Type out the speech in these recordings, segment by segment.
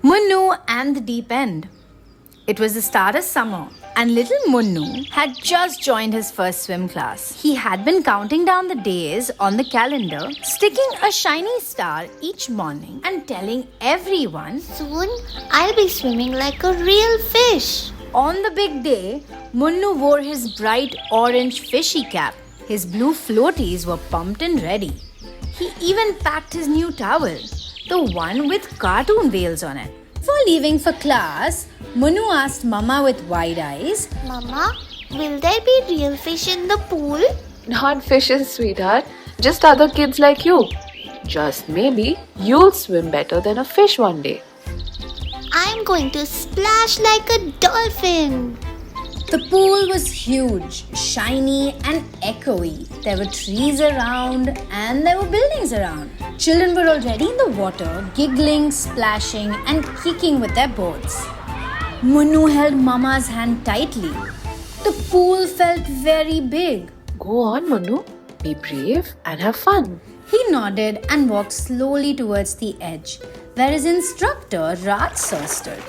Munnu and the Deep End. It was the start of summer, and little Munnu had just joined his first swim class. He had been counting down the days on the calendar, sticking a shiny star each morning and telling everyone, "Soon I'll be swimming like a real fish." On the big day, Munnu wore his bright orange fishy cap. His blue floaties were pumped and ready. He even packed his new towel, the one with cartoon whales on it. Before leaving for class, Munnu asked Mama with wide eyes, "Mama, will there be real fish in the pool?" Not fishes, sweetheart. Just other kids like you. Just maybe you'll swim better than a fish one day. I'm going to splash like a dolphin. The pool was huge, shiny and echoey. There were trees around and there were buildings around. Children were already in the water, giggling, splashing and kicking with their boards. Munnu held Mama's hand tightly. The pool felt very big. Go on, Munnu. Be brave and have fun. He nodded and walked slowly towards the edge, where his instructor, Raj Sir, stood.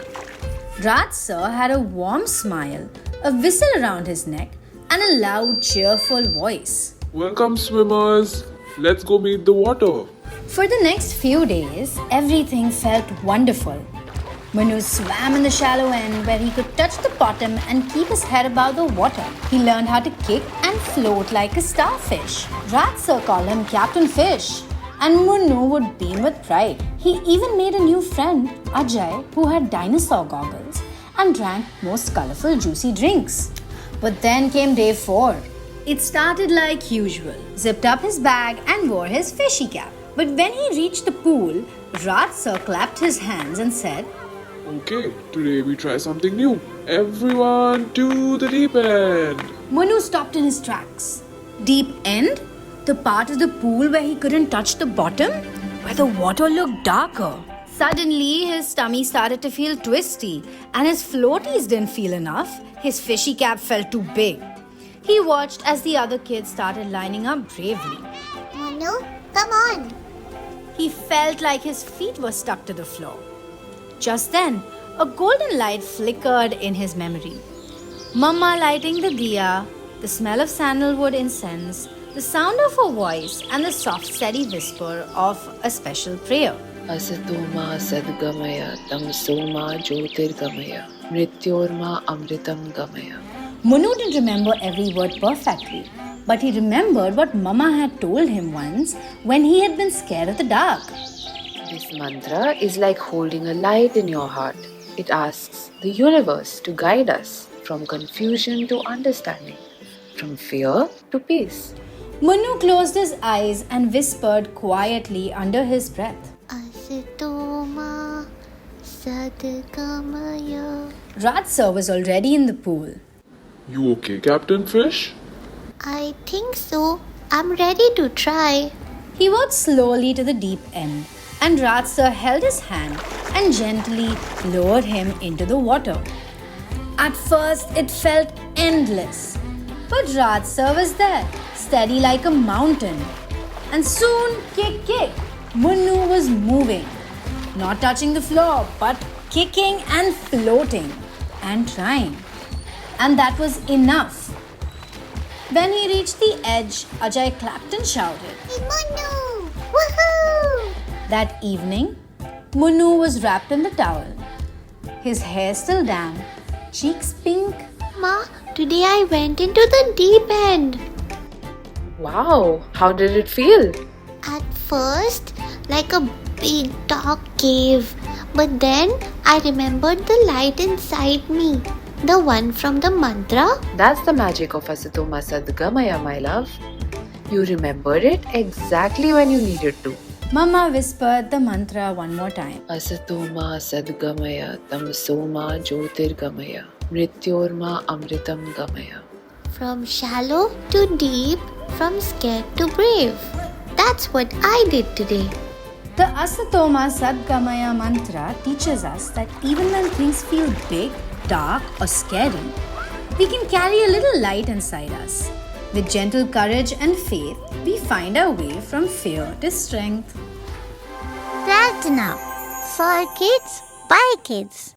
Raj Sir had a warm smile, a whistle around his neck, and a loud, cheerful voice. Welcome, swimmers. Let's go meet the water. For the next few days, everything felt wonderful. Munnu swam in the shallow end where he could touch the bottom and keep his head above the water. He learned how to kick and float like a starfish. Raj Sir called him Captain Fish, and Munnu would beam with pride. He even made a new friend, Ajay, who had dinosaur goggles and drank most colorful juicy drinks. But then came day 4. It started like usual, zipped up his bag and wore his fishy cap. But when he reached the pool, Raj Sir clapped his hands and said, Okay, today we try something new. Everyone to the deep end. Munnu stopped in his tracks. Deep end? The part of the pool where he couldn't touch the bottom? Where the water looked darker. Suddenly, his tummy started to feel twisty and his floaties didn't feel enough. His fishy cap felt too big. He watched as the other kids started lining up bravely. Munnu, come on. He felt like his feet were stuck to the floor. Just then, a golden light flickered in his memory. Mama lighting the diya, the smell of sandalwood incense, the sound of her voice, and the soft, steady whisper of a special prayer. Asato Ma Sadgamaya, Tamsoma Jyotirgamaya, Mrityorma Amritam Gamaya. Munnu didn't remember every word perfectly, but he remembered what Mama had told him once when he had been scared of the dark. This mantra is like holding a light in your heart. It asks the universe to guide us from confusion to understanding, from fear to peace. Munnu closed his eyes and whispered quietly under his breath. Asatoma Sadgamaya. Raj Sir was already in the pool. You okay, Captain Fish? I think so. I'm ready to try. He walked slowly to the deep end, and Raj Sir held his hand and gently lowered him into the water. At first, it felt endless, but Raj Sir was there, steady like a mountain. And soon, kick, kick, Munnu was moving, not touching the floor, but kicking and floating and trying. And that was enough. When he reached the edge, Ajay clapped and shouted. Hey, Munnu! Woohoo! That evening, Munnu was wrapped in the towel, his hair still damp, cheeks pink. Ma, today I went into the deep end. Wow, how did it feel? At first, like a big dark cave. But then I remembered the light inside me. The one from the mantra. That's the magic of Asato Ma Sadgamaya, my love. You remembered it exactly when you needed to. Mama whispered the mantra one more time. Asato Ma Sadgamaya, Tamsoma Jyotirgamaya, Mrityorma Amritam Gamaya. From shallow to deep, from scared to brave. That's what I did today. The Asato Ma Sadgamaya mantra teaches us that even when things feel big, dark or scary, we can carry a little light inside us. With gentle courage and faith, we find our way from fear to strength. Prarthana. For kids Bye, kids.